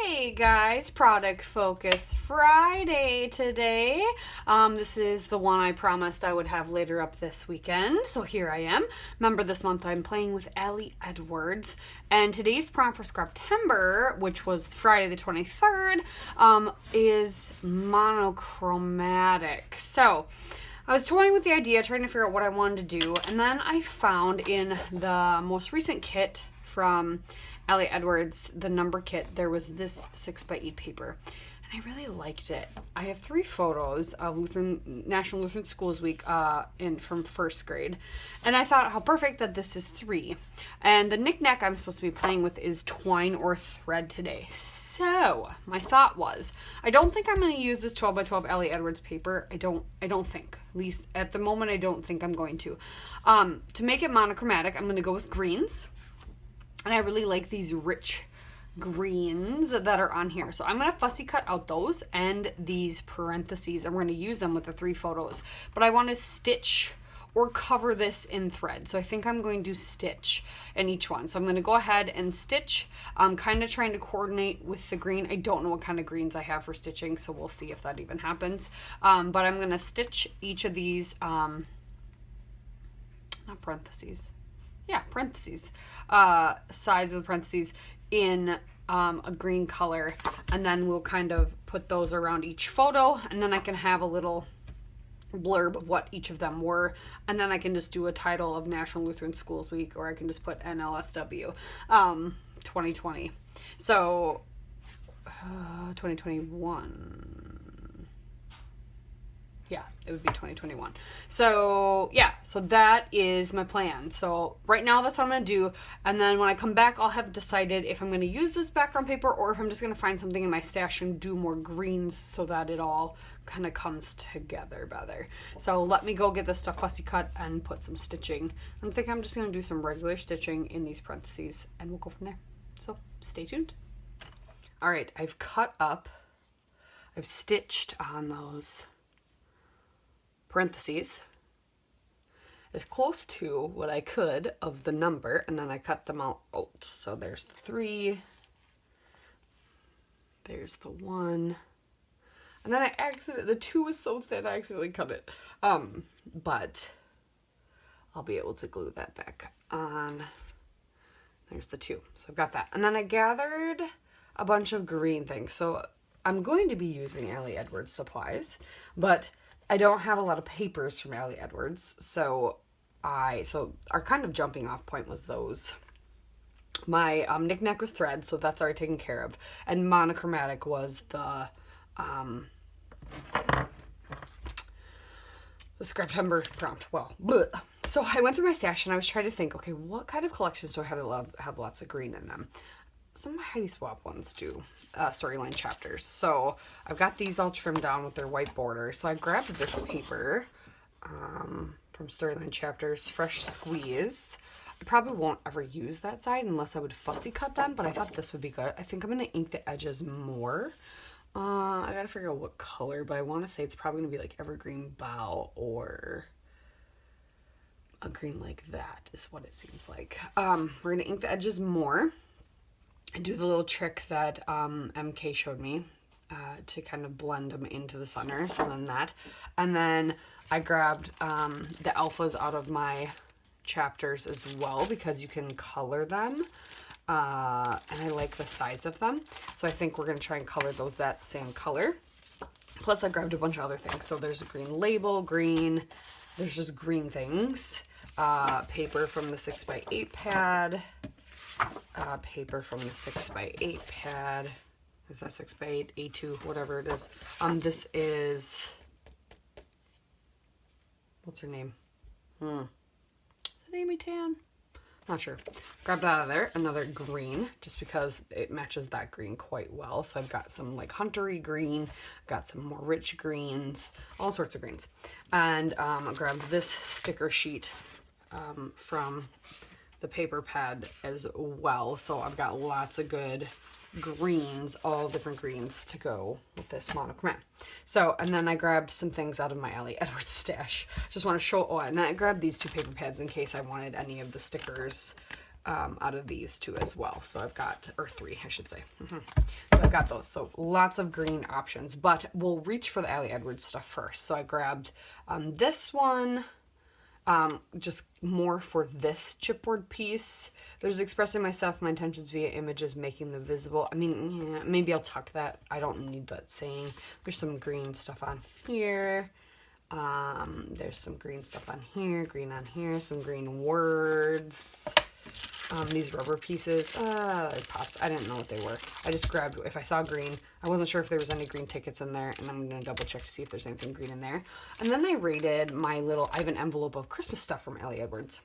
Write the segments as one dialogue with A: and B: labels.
A: Hey guys, Product Focus Friday today. This is the one I promised I would have later up this weekend, so here I am. Remember, this month I'm playing with Allie Edwards, and today's prompt for September, which was Friday the 23rd, is monochromatic. So I was toying with the idea, trying to figure out what I wanted to do, and then I found in the most recent kit from Allie Edwards, the number kit, there was this 6x8 paper, and I really liked it. I have 3 photos of National Lutheran Schools Week from first grade, and I thought how perfect that this is 3. And the knickknack I'm supposed to be playing with is twine or thread today. So my thought was, I don't think I'm going to use this 12x12 Allie Edwards paper. I don't think, at least at the moment, I don't think I'm going to. To make it monochromatic, I'm going to go with greens. And I really like these rich greens that are on here. So I'm going to fussy cut out those and these parentheses. And we're going to use them with the 3 photos. But I want to stitch or cover this in thread. So I think I'm going to stitch in each one. So I'm going to go ahead and stitch. I'm kind of trying to coordinate with the green. I don't know what kind of greens I have for stitching, so we'll see if that even happens. But I'm going to stitch each of these, not parentheses. Yeah, parentheses, sides of the parentheses in a green color, and then we'll kind of put those around each photo, and then I can have a little blurb of what each of them were, and then I can just do a title of National Lutheran Schools Week, or I can just put NLSW 2020. So 2021. Yeah, it would be 2021. So, yeah, so that is my plan. So, right now, that's what I'm going to do. And then when I come back, I'll have decided if I'm going to use this background paper or if I'm just going to find something in my stash and do more greens so that it all kind of comes together better. So, let me go get this stuff fussy cut and put some stitching. I think I'm just going to do some regular stitching in these parentheses, and we'll go from there. So, stay tuned. All right, I've stitched on those parentheses as close to what I could of the number, and then I cut them out. So there's the 3, there's the 1, and then the 2 was so thin I accidentally cut it. But I'll be able to glue that back on. There's the 2, so I've got that. And then I gathered a bunch of green things. So I'm going to be using Allie Edwards supplies, but I don't have a lot of papers from Allie Edwards, so our kind of jumping off point was those. My knickknack was thread, so that's already taken care of, and monochromatic was the September prompt. Well, bleh. So I went through my stash and I was trying to think, okay, what kind of collections do I have that have lots of green in them? Some of my Heidi Swap ones do, storyline chapters. So I've got these all trimmed down with their white border. So I grabbed this paper from Storyline Chapters, Fresh Squeeze. I probably won't ever use that side unless I would fussy cut them, but I thought this would be good. I think I'm going to ink the edges more. I got to figure out what color, but I want to say it's probably going to be like Evergreen Bow or a green like that is what it seems like. We're going to ink the edges more and do the little trick that MK showed me to kind of blend them into the center. So then that. And then I grabbed the alphas out of my chapters as well because you can color them. And I like the size of them. So I think we're going to try and color those that same color. Plus I grabbed a bunch of other things. So there's a green label, green. There's just green things. Paper from the 6x8 pad. Paper from the 6x8 pad. Is that 6x8, A2, whatever it is. This is, what's her name? Is it Amy Tan? Not sure. Grabbed out of there another green, just because it matches that green quite well. So I've got some like huntery green, got some more rich greens, all sorts of greens. And I grabbed this sticker sheet from the paper pad as well. So I've got lots of good greens, all different greens to go with this monochromatic. So, and then I grabbed some things out of my Allie Edwards stash. Just want to show, and then I grabbed these 2 paper pads in case I wanted any of the stickers out of these two as well. So I've got, or three, I should say. So I've got those. So lots of green options, but we'll reach for the Allie Edwards stuff first. So I grabbed this one, just more for this chipboard piece. There's expressing myself, my intentions via images, making them visible. I mean, yeah, maybe I'll tuck that. I don't need that saying. There's some green stuff on here. There's some green stuff on here, green on here, some green words. These rubber pieces, it pops. I didn't know what they were. I just grabbed, if I saw green, I wasn't sure if there was any green tickets in there, and I'm going to double check to see if there's anything green in there. And then I raided my little, I have an envelope of Christmas stuff from Allie Edwards.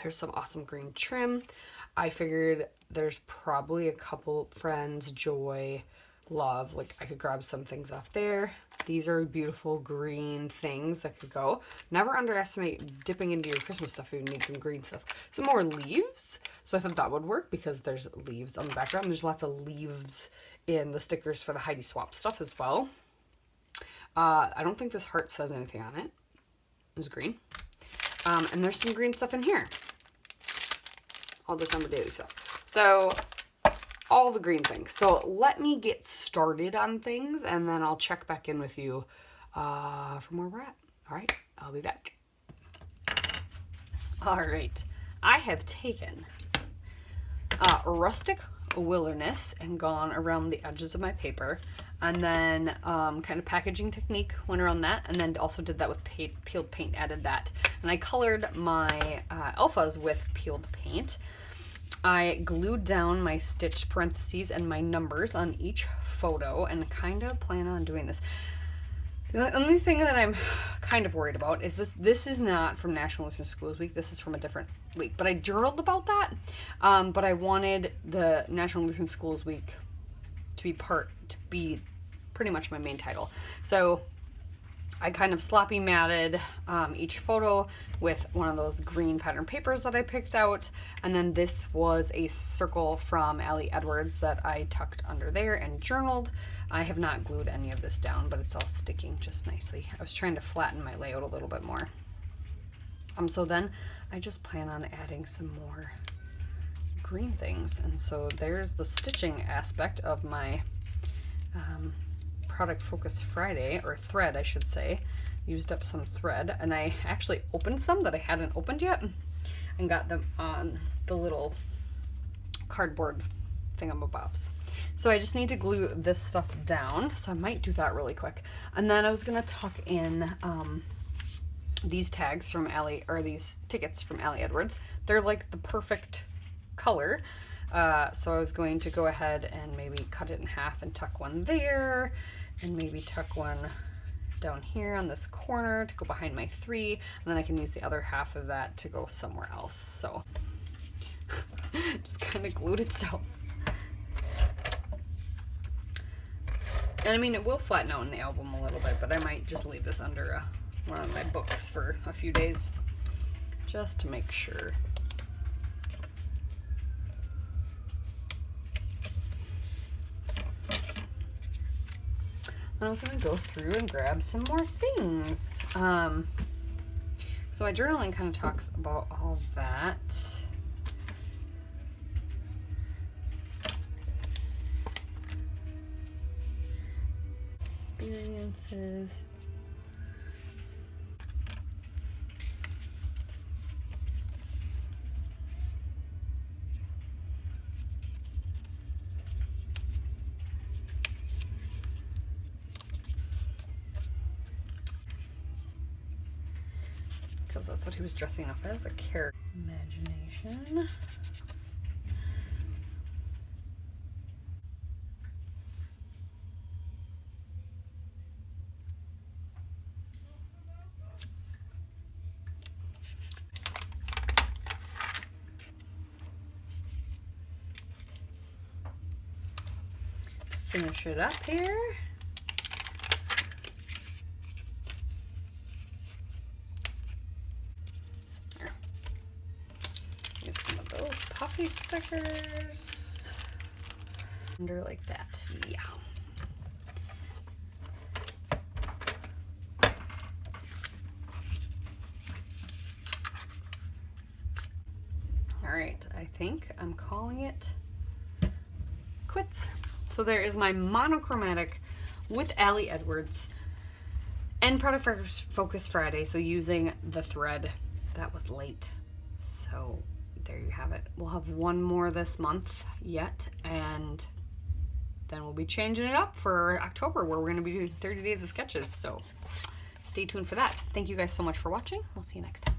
A: There's some awesome green trim. I figured there's probably a couple friends, Joy, Love, like I could grab some things off there. These are beautiful green things that could go. Never underestimate dipping into your Christmas stuff if you need some green stuff. Some more leaves. So I thought that would work because there's leaves on the background. There's lots of leaves in the stickers for the Heidi Swap stuff as well. I don't think this heart says anything on it. It was green. And there's some green stuff in here. All December daily stuff. So all the green things. So let me get started on things and then I'll check back in with you from where we're at. All right, I'll be back. All right, I have taken Rustic Wilderness and gone around the edges of my paper, and then kind of packaging technique went around that, and then also did that with peeled paint, added that. And I colored my alphas with peeled paint. I glued down my stitched parentheses and my numbers on each photo and kind of plan on doing this. The only thing that I'm kind of worried about is this is not from National Lutheran Schools Week. This is from a different week, but I journaled about that. But I wanted the National Lutheran Schools Week to be pretty much my main title. So I kind of sloppy matted each photo with one of those green pattern papers that I picked out. And then this was a circle from Allie Edwards that I tucked under there and journaled. I have not glued any of this down, but it's all sticking just nicely. I was trying to flatten my layout a little bit more. So then I just plan on adding some more green things. And so there's the stitching aspect of my Product Focus Friday, or thread I should say. Used up some thread, and I actually opened some that I hadn't opened yet and got them on the little cardboard thingamabobs. So I just need to glue this stuff down, so I might do that really quick. And then I was gonna tuck in these tags from Allie, or these tickets from Allie Edwards. They're like the perfect color. So I was going to go ahead and maybe cut it in half and tuck one there, and maybe tuck one down here on this corner to go behind my 3, and then I can use the other half of that to go somewhere else. So just kind of glued itself. And I mean, it will flatten out in the album a little bit, but I might just leave this under one of my books for a few days just to make sure. I was going to go through and grab some more things. So my journaling kind of talks about all that. Experiences. Because that's what he was dressing up as, a character. Imagination. Finish it up here. Use some of those puffy stickers. Under like that, yeah. All right, I think I'm calling it quits. So there is my Monochromatic with Allie Edwards and Product Focus Friday. So using the thread that was late. So there you have it. We'll have one more this month yet, and then we'll be changing it up for October, where we're going to be doing 30 days of sketches. So stay tuned for that. Thank you guys so much for watching. We'll see you next time.